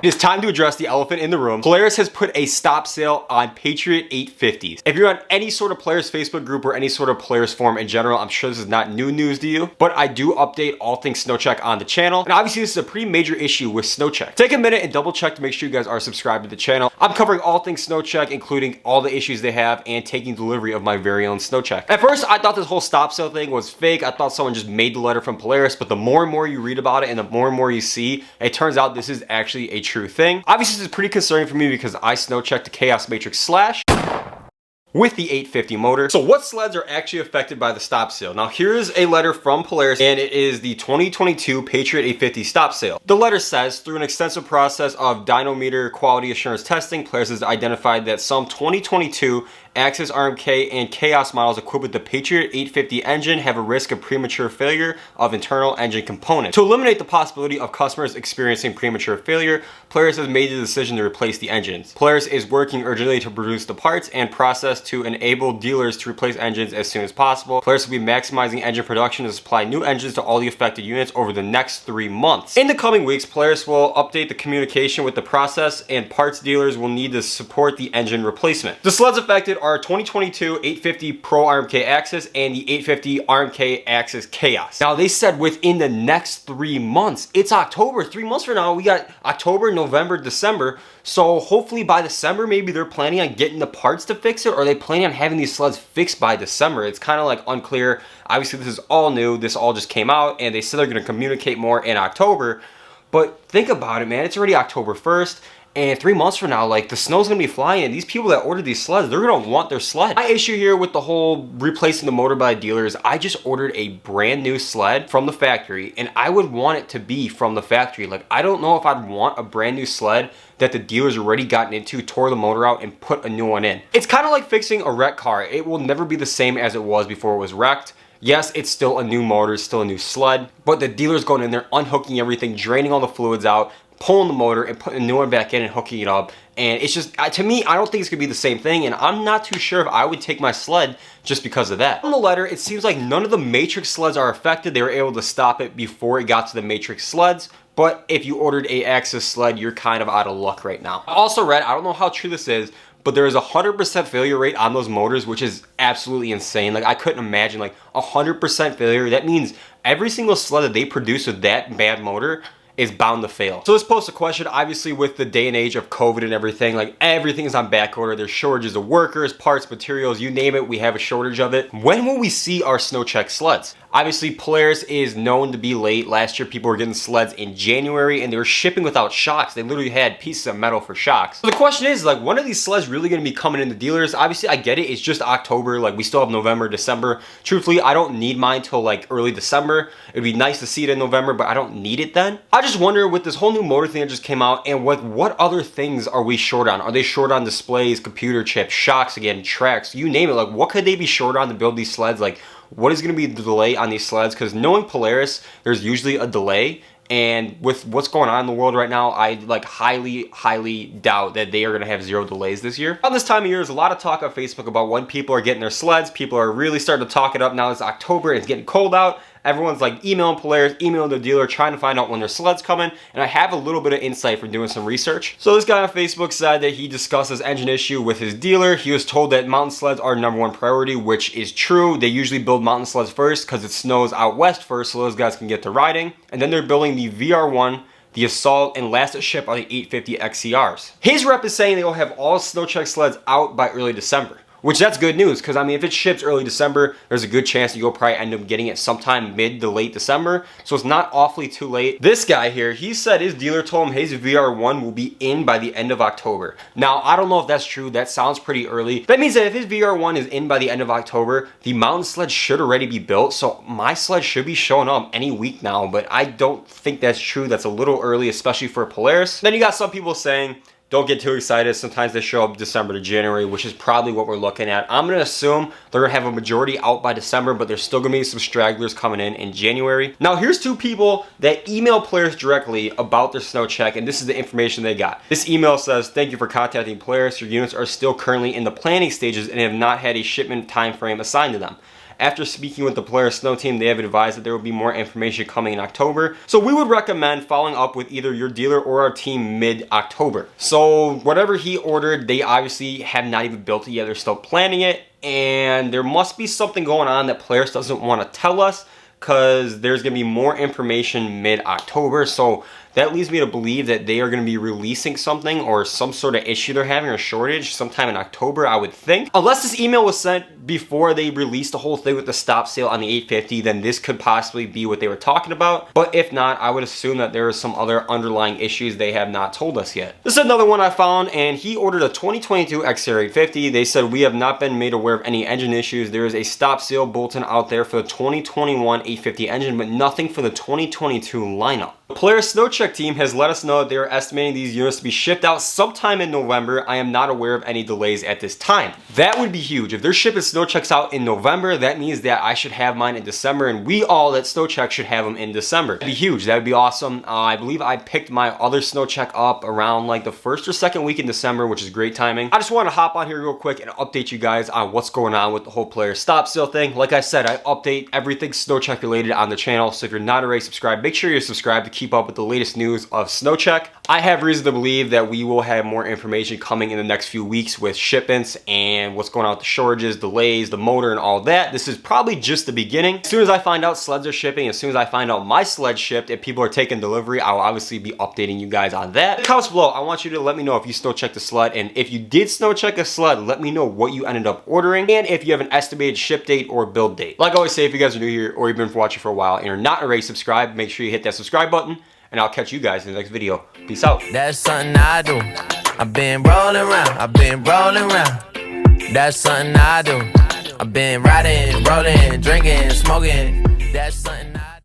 It's time to address the elephant in the room. Polaris has put a stop sale on Patriot 850s. If you're on any sort of Polaris Facebook group or any sort of Polaris forum in general, I'm sure this is not new news to you, but I do update all things SnowCheck on the channel. And obviously this is a pretty major issue with SnowCheck. Take a minute and double check to make sure you guys are subscribed to the channel. I'm covering all things SnowCheck, including all the issues they have and taking delivery of my very own SnowCheck. At first, I thought this whole stop sale thing was fake. I thought someone just made the letter from Polaris, but the more and more you read about it and the more and more you see, it turns out this is actually a true thing. Obviously, this is pretty concerning for me because I SnowChecked the Chaos Matrix Slash with the 850 motor. So what sleds are actually affected by the stop sale? Now here's a letter from Polaris, and it is the 2022 Patriot 850 stop sale. The letter says, through an extensive process of dynometer quality assurance testing, Polaris has identified that some 2022 Axis RMK and Chaos models equipped with the Patriot 850 engine have a risk of premature failure of internal engine components. To eliminate the possibility of customers experiencing premature failure, Polaris has made the decision to replace the engines. Polaris is working urgently to produce the parts and process to enable dealers to replace engines as soon as possible. Polaris will be maximizing engine production to supply new engines to all the affected units over the next 3 months. In the coming weeks, Polaris will update the communication with the process, and parts dealers will need to support the engine replacement. The sleds affected are 2022 850 Pro RMK Axis and the 850 RMK Axis Chaos. Now they said within the next 3 months. It's October. 3 months from now, we got October, November, December. So hopefully by December, maybe they're planning on getting the parts to fix it, or are they planning on having these sleds fixed by December? It's kind of like unclear. Obviously this is all new. This all just came out and they said they're going to communicate more in October. But think about it, man. It's already October 1st. And 3 months from now, like, the snow's gonna be flying, and these people that ordered these sleds, they're gonna want their sled. My issue here with the whole replacing the motor by dealers, I just ordered a brand new sled from the factory, and I would want it to be from the factory. Like, I don't know if I'd want a brand new sled that the dealer's already gotten into, tore the motor out, and put a new one in. It's kind of like fixing a wrecked car. It will never be the same as it was before it was wrecked. Yes, it's still a new motor, it's still a new sled, but the dealer's going in there, unhooking everything, draining all the fluids out, pulling the motor and putting a new one back in and hooking it up. And it's just, to me, I don't think it's gonna be the same thing, and I'm not too sure if I would take my sled just because of that. On the letter, it seems like none of the Matrix sleds are affected. They were able to stop it before it got to the Matrix sleds, but if you ordered a Axis sled, you're kind of out of luck right now. I also read, I don't know how true this is, but there is a 100% failure rate on those motors, which is absolutely insane. Like, I couldn't imagine, like, 100% failure. That means every single sled that they produce with that bad motor is bound to fail. So this posts a question, obviously with the day and age of COVID and everything, like everything is on back order. There's shortages of workers, parts, materials, you name it, we have a shortage of it. When will we see our SnowCheck sleds? Obviously, Polaris is known to be late. Last year, people were getting sleds in January and they were shipping without shocks. They literally had pieces of metal for shocks. So the question is, like, when are these sleds really gonna be coming into dealers? Obviously, I get it, it's just October, like we still have November, December. Truthfully, I don't need mine till like early December. It'd be nice to see it in November, but I don't need it then. I just wonder with this whole new motor thing that just came out, and what other things are we short on? Are they short on displays, computer chips, shocks again, tracks, you name it? Like, what could they be short on to build these sleds? Like, what is going to be the delay on these sleds? Because knowing Polaris, there's usually a delay, and with what's going on in the world right now, I like highly doubt that they are going to have 0 delays this year. On this time of year, there's a lot of talk on Facebook about when people are getting their sleds. People are really starting to talk it up. Now it's October, it's getting cold out. Everyone's like emailing Polaris, emailing the dealer, trying to find out when their sled's coming. And I have a little bit of insight from doing some research. So this guy on Facebook said that he discussed this engine issue with his dealer. He was told that mountain sleds are #1 priority, which is true. They usually build mountain sleds first because it snows out west first, so those guys can get to riding. And then they're building the VR1, the Assault, and last to ship are the 850 XCRs. His rep is saying they'll have all SnowCheck sleds out by early December. Which that's good news, because I mean, if it ships early December, there's a good chance you'll probably end up getting it sometime mid to late December. So it's not awfully too late. This guy here, he said his dealer told him his VR1 will be in by the end of October. Now, I don't know if that's true. That sounds pretty early. That means that if his VR1 is in by the end of October, the mountain sled should already be built. So my sled should be showing up any week now, but I don't think that's true. That's a little early, especially for Polaris. Then you got some people saying, don't get too excited. Sometimes they show up December to January, which is probably what we're looking at. I'm going to assume they're going to have a majority out by December, but there's still going to be some stragglers coming in January. Now, here's 2 people that email Polaris directly about their SnowCheck, and this is the information they got. This email says, thank you for contacting Polaris. Your units are still currently in the planning stages and have not had a shipment time frame assigned to them. after speaking with the Polaris Snow team, they have advised that there will be more information coming in October. So we would recommend following up with either your dealer or our team mid-October. So whatever he ordered, they obviously have not even built it yet. They're still planning it, and there must be something going on that Polaris doesn't want to tell us, because there's going to be more information mid-October. So that leads me to believe that they are going to be releasing something or some sort of issue they're having, or shortage, sometime in October, I would think. Unless this email was sent before they released the whole thing with the stop sale on the 850, then this could possibly be what they were talking about. But if not, I would assume that there are some other underlying issues they have not told us yet. This is another one I found, and he ordered a 2022 XR 850. They said, we have not been made aware of any engine issues. There is a stop sale bulletin out there for the 2021 850 engine, but nothing for the 2022 lineup. The Polaris SnowCheck team has let us know that they are estimating these units to be shipped out sometime in November. I am not aware of any delays at this time. That would be huge. If they're shipping SnowChecks out in November, that means that I should have mine in December, and we all at SnowCheck should have them in December. That'd be huge. That would be awesome. I believe I picked my other SnowCheck up around like the first or second week in December, which is great timing. I just want to hop on here real quick and update you guys on what's going on with the whole Polaris stop sale thing. Like I said, I update everything SnowCheck related on the channel, so if you're not already subscribed, make sure you're subscribed to keep up with the latest news of SnowCheck. I have reason to believe that we will have more information coming in the next few weeks with shipments and what's going on with the shortages, delays, the motor, and all that. This is probably just the beginning. As soon as I find out sleds are shipping, as soon as I find out my sled shipped, if people are taking delivery, I will obviously be updating you guys on that. In the comments below, I want you to let me know if you SnowChecked a sled, and if you did SnowCheck a sled, let me know what you ended up ordering, and if you have an estimated ship date or build date. Like I always say, if you guys are new here or you've been watching for a while and you're not already subscribed, make sure you hit that subscribe button, and I'll catch you guys in the next video. Peace out. That's something I do. I've been rolling around. I've been rolling around. That's something I do. I've been riding, rolling, drinking, smoking. That's something